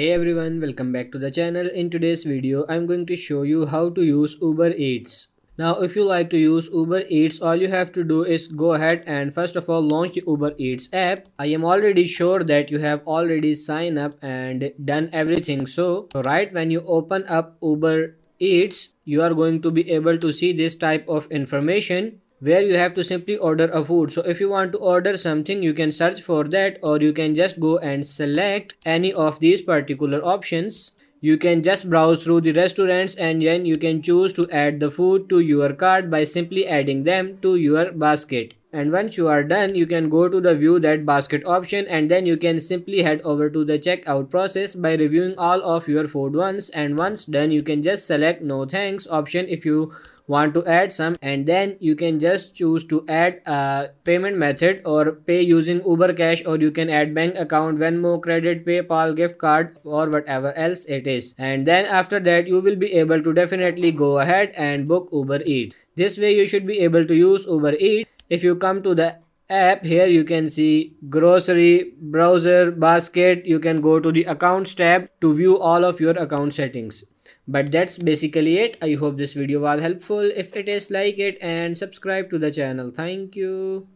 Hey everyone, welcome back to the channel. In today's video, I'm going to show you how to use Uber Eats. Now, if you like to use Uber Eats, all you have to do is go ahead and first of all launch the Uber Eats app. I am already sure that you have already signed up and done everything. So right when you open up Uber Eats, you are going to be able to see this type of information where you have to simply order a food. So if you want to order something, you can search for that, or you can just go and select any of these particular options. You can just browse through the restaurants and then you can choose to add the food to your cart by simply adding them to your basket. And once you are done, you can go to the view that basket option, and then you can simply head over to the checkout process by reviewing all of your food once. And once done, you can just select no thanks option if you want to add some, and then you can just choose to add a payment method or pay using Uber Cash, or you can add bank account, Venmo, credit, PayPal, gift card, or whatever else it is. And then after that, you will be able to definitely go ahead and book Uber Eats. This way you should be able to use Uber Eats. If you come to the app, here you can see grocery, browser, basket. You can go to the accounts tab to view all of your account settings. But that's basically it. I hope this video was helpful. If it is, like it and subscribe to the channel. Thank you.